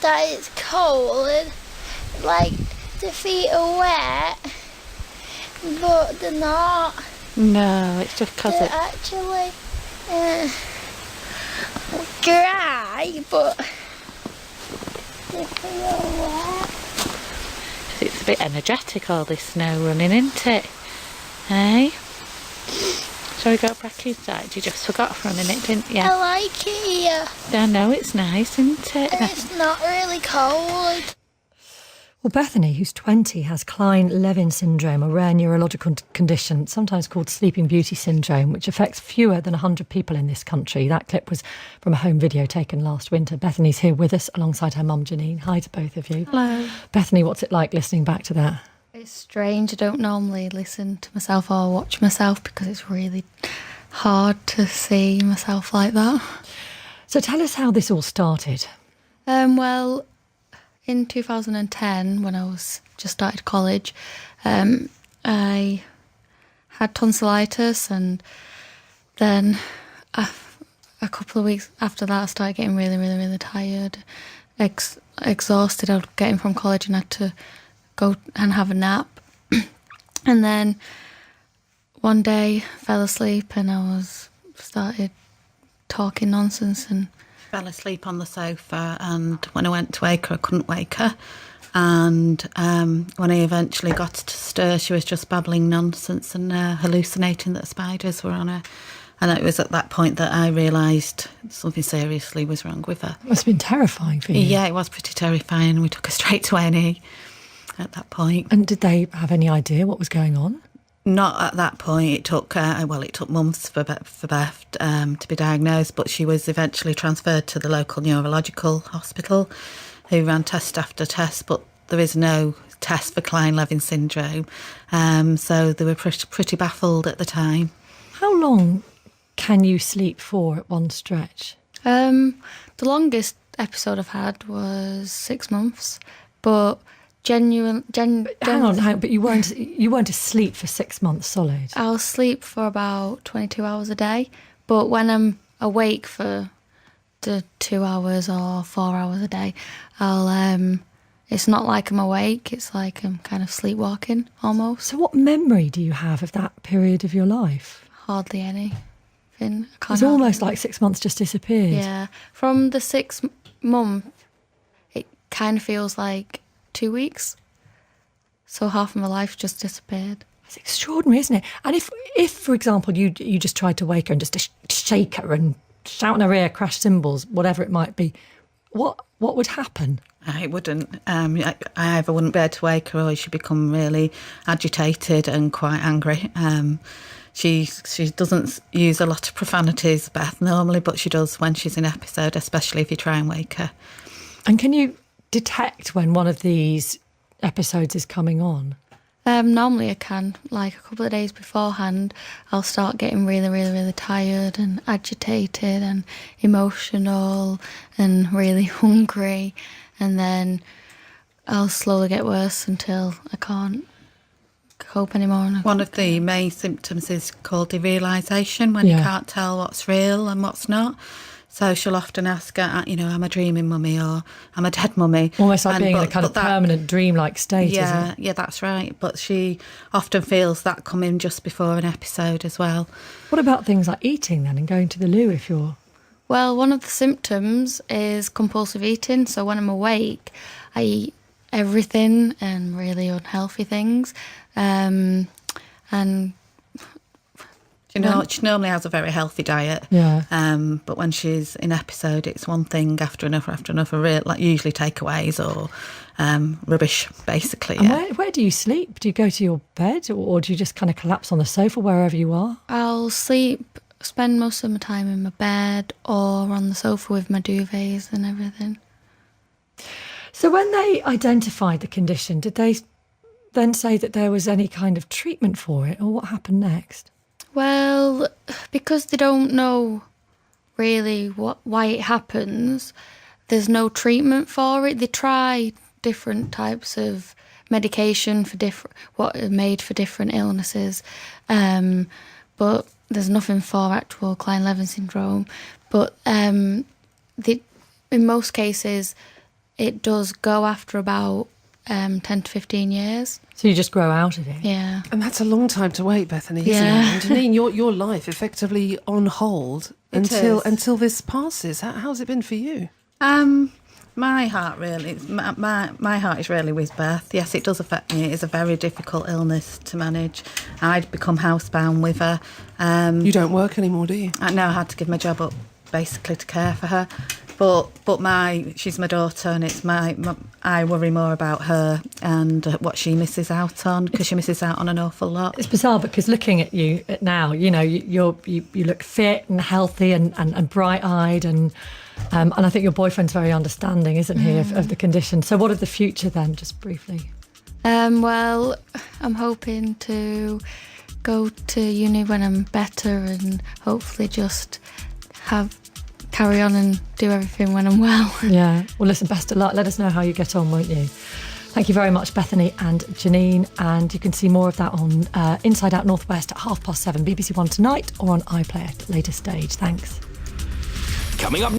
that it's cold, like the feet are wet, but they're not. No, it's just because They're actually dry, but they feel wet. it's a bit energetic, all this snow running, isn't it? Hey? Shall we go back inside? You just forgot for a minute, didn't you? I like it here. I know, it's nice, isn't it? And it's not really cold. Well, Bethany, who's 20, has Kleine Levin Syndrome, a rare neurological condition, sometimes called Sleeping Beauty Syndrome, which affects fewer than 100 people in this country. That clip was from a home video taken last winter. Bethany's here with us alongside her mum, Janine. Hi to both of you. Hello. Bethany, what's it like listening back to that? It's strange. I don't normally listen to myself or watch myself because it's really hard to see myself like that. So tell us how this all started. Well, in 2010, when I was just started college, I had tonsillitis, and then a couple of weeks after that, I started getting really, really, really tired, exhausted. I was getting from college and had to go and have a nap. And then one day fell asleep and I started talking nonsense and Fell asleep on the sofa, and when I went to wake her, I couldn't wake her. And when I eventually got to stir, she was just babbling nonsense and hallucinating that spiders were on her. And it was at that point that I realised something seriously was wrong with her. It must have been terrifying for you. Yeah, it was pretty terrifying. We took her straight to A&E at that point. And did they have any idea what was going on? Not at that point. It took months for Beth to be diagnosed, but she was eventually transferred to the local neurological hospital, who ran test after test, but there is no test for Kleine Levin Syndrome. So they were pretty baffled at the time. How long can you sleep for at one stretch? the longest episode I've had was 6 months, but hang on, but you weren't asleep for 6 months solid. I'll sleep for about 22 hours a day, but when I'm awake for the 2 hours or 4 hours a day, it's not like I'm awake, it's like I'm kind of sleepwalking almost. So what memory do you have of that period of your life? Hardly any. It's almost like 6 months just disappeared. Yeah. From the 6 month, it kind of feels like 2 weeks. So half of my life just disappeared. It's extraordinary, isn't it? And if for example, you just tried to wake her and just shake her and shout in her ear, crash cymbals, whatever it might be, what would happen? I wouldn't. I either wouldn't be able to wake her, or she'd become really agitated and quite angry. She doesn't use a lot of profanities, Beth, normally, but she does when she's in episode, especially if you try and wake her. And can you detect when one of these episodes is coming on? Normally I can. Like a couple of days beforehand, I'll start getting really, really, really tired and agitated and emotional and really hungry. And then I'll slowly get worse until I can't cope anymore. One of the main symptoms is called derealisation, when you can't tell what's real and what's not. So she'll often ask, am I dreaming, mummy, or am I dead, mummy? Almost like being in a kind of permanent dreamlike state, isn't it? Yeah, that's right. But she often feels that coming just before an episode as well. What about things like eating then and going to the loo if you're... Well, one of the symptoms is compulsive eating. So when I'm awake, I eat everything and really unhealthy things. She normally has a very healthy diet. Yeah. But when she's in episode, it's one thing after another, like usually takeaways or rubbish, basically. And where do you sleep? Do you go to your bed, or do you just kind of collapse on the sofa wherever you are? I'll spend most of my time in my bed or on the sofa with my duvets and everything. So when they identified the condition, did they then say that there was any kind of treatment for it, or what happened next? Well, because they don't know really why it happens, there's no treatment for it. They try different types of medication for what are made for different illnesses, but there's nothing for actual Kleine Levin syndrome. But in most cases, it does go after about 10 to 15 years. So you just grow out of it? Yeah. And that's a long time to wait, Bethany, isn't Yeah. it? And Janine, your life effectively on hold until this passes. How's it been for you? My heart really, my heart is really with Beth. Yes, it does affect me. It is a very difficult illness to manage. I'd become housebound with her. You don't work anymore, do you? I know I had to give my job up basically to care for her. But she's my daughter, and it's I worry more about her and what she misses out on, because she misses out on an awful lot. It's bizarre because looking at you now, you know, you look fit and healthy and bright-eyed, and I think your boyfriend's very understanding, isn't he, of the condition. So what of the future then, just briefly? Well, I'm hoping to go to uni when I'm better, and hopefully just carry on and do everything when I'm well. Yeah. Well, listen, best of luck. Let us know how you get on, won't you? Thank you very much, Bethany and Janine. And you can see more of that on Inside Out Northwest at 7:30, BBC One tonight, or on iPlayer at a later stage. Thanks. Coming up.